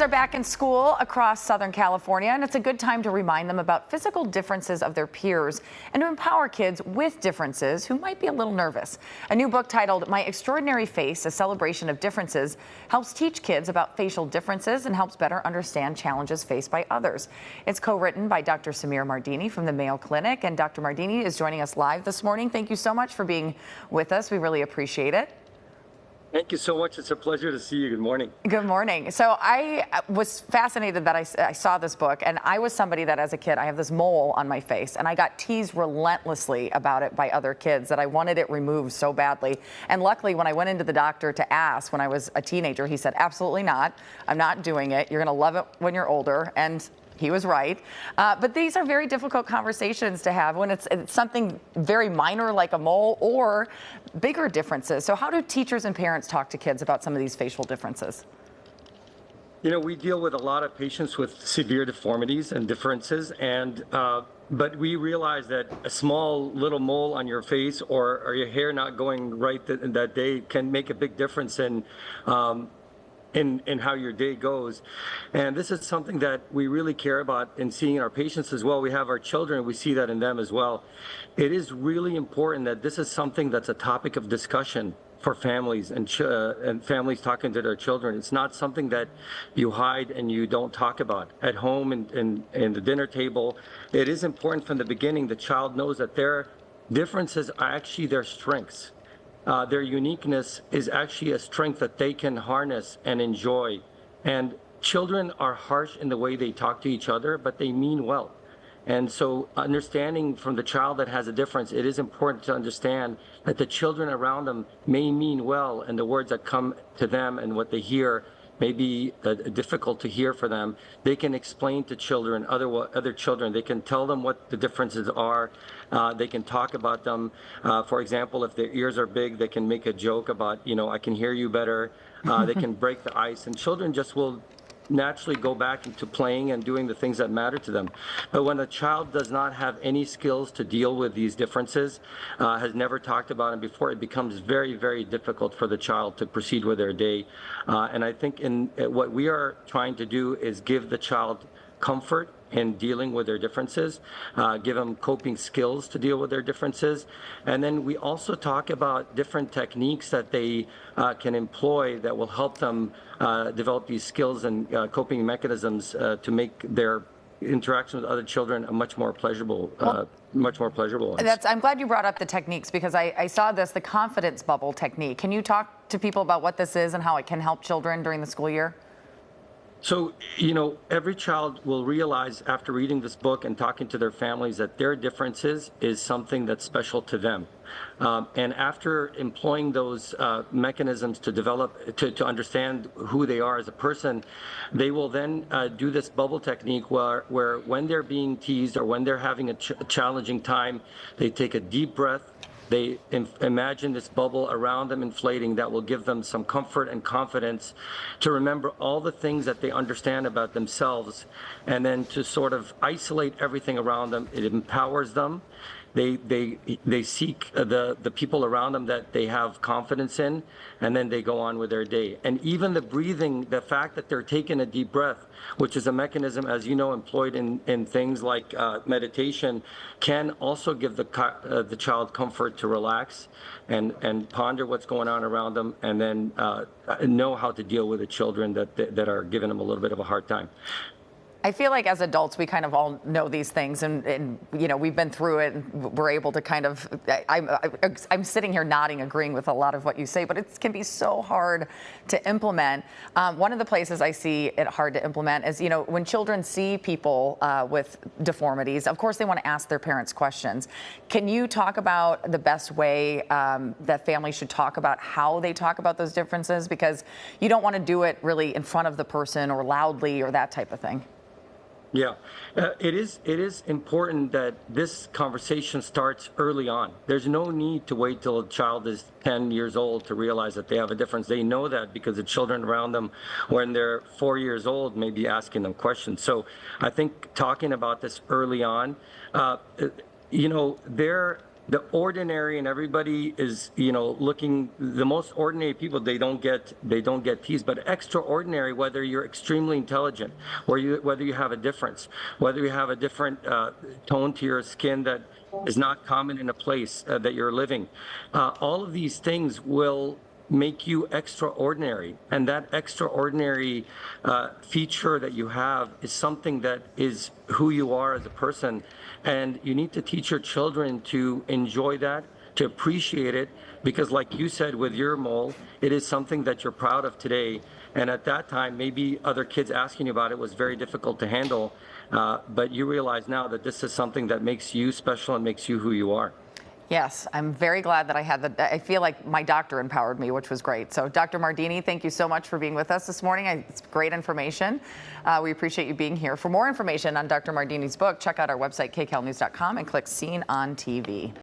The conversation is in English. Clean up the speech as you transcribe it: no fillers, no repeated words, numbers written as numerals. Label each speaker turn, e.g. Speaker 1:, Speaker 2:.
Speaker 1: Are back in school across Southern California, and it's a good time to remind them about physical differences of their peers and to empower kids with differences who might be a little nervous. A new book titled My Extraordinary Face, A Celebration of Differences, helps teach kids about facial differences and helps better understand challenges faced by others. It's co-written by Dr. Samir Mardini from the Mayo Clinic, and Dr. Mardini is joining us live this morning. Thank you so much for being with us. We really appreciate it.
Speaker 2: Thank you so much. It's a pleasure to see you. Good morning.
Speaker 1: Good morning. So I was fascinated that I saw this book, and I was somebody that as a kid, I have this mole on my face, and I got teased relentlessly about it by other kids that I wanted it removed so badly. And luckily, when I went into the doctor to ask when I was a teenager, he said, absolutely not. I'm not doing it. You're going to love it when you're older. And he was right. But these are very difficult conversations to have when it's something very minor like a mole or bigger differences. So how do teachers and parents talk to kids about some of these facial differences?
Speaker 2: You know, we deal with a lot of patients with severe deformities and differences, and but we realize that a small little mole on your face or your hair not going right that day can make a big difference in how your day goes. And this is something that we really care about in seeing our patients as well. We have our children, we see that in them as well. It is really important that this is something that's a topic of discussion for families and families talking to their children. It's not something that you hide and you don't talk about. At home and the dinner table, it is important from the beginning the child knows that their differences are actually their strengths. Their uniqueness is actually a strength that they can harness and enjoy. And children are harsh in the way they talk to each other, but they mean well. And so understanding from the child that has a difference, it is important to understand that the children around them may mean well, and the words that come to them and what they hear may be difficult to hear for them. They can explain to children, other children, they can tell them what the differences are. They can talk about them. For example, if their ears are big, they can make a joke about, you know, I can hear you better. They can break the ice, and children just will naturally go back into playing and doing the things that matter to them. But when a child does not have any skills to deal with these differences, has never talked about them before, it becomes very, very difficult for the child to proceed with their day. And I think what we are trying to do is give the child comfort in dealing with their differences, give them coping skills to deal with their differences. And then we also talk about different techniques that they can employ that will help them develop these skills and coping mechanisms to make their interaction with other children a much more pleasurable ones.
Speaker 1: I'm glad you brought up the techniques, because I saw the confidence bubble technique. Can you talk to people about what this is and how it can help children during the school year?
Speaker 2: So, you know, every child will realize after reading this book and talking to their families that their differences is something that's special to them. And after employing those mechanisms to develop, to understand who they are as a person, they will then do this bubble technique where when they're being teased or when they're having a challenging time, they take a deep breath. They imagine this bubble around them inflating that will give them some comfort and confidence to remember all the things that they understand about themselves, and then to sort of isolate everything around them. It empowers them. They seek the people around them that they have confidence in, and then they go on with their day. And even the breathing, the fact that they're taking a deep breath, which is a mechanism, as you know, employed in things like meditation, can also give the child comfort to relax and ponder what's going on around them, and then know how to deal with the children that are giving them a little bit of a hard time.
Speaker 1: I feel like as adults, we kind of all know these things, and you know, we've been through it, and we're able to kind of, I'm sitting here nodding, agreeing with a lot of what you say, but it can be so hard to implement. One of the places I see it hard to implement is, you know, when children see people with deformities, of course they want to ask their parents questions. Can you talk about the best way that families should talk about how they talk about those differences? Because you don't want to do it really in front of the person or loudly or that type of thing.
Speaker 2: Yeah, it is important that this conversation starts early on. There's no need to wait till a child is 10 years old to realize that they have a difference. They know that because the children around them, when they're 4 years old, may be asking them questions. So I think talking about this early on, you know, the ordinary, and everybody is, looking, the most ordinary people, they don't get teased, but extraordinary, whether you're extremely intelligent, or whether you have a difference, whether you have a different tone to your skin that is not common in a place that you're living. All of these things will make you extraordinary, and that extraordinary feature that you have is something that is who you are as a person, and you need to teach your children to enjoy that, to appreciate it, because like you said with your mole, it is something that you're proud of today, and at that time maybe other kids asking you about it was very difficult to handle, but you realize now that this is something that makes you special and makes you who you are.
Speaker 1: Yes, I'm very glad that I had I feel like my doctor empowered me, which was great. So Dr. Mardini, thank you so much for being with us this morning. It's great information. We appreciate you being here. For more information on Dr. Mardini's book, check out our website, kcalnews.com, and click Seen on TV.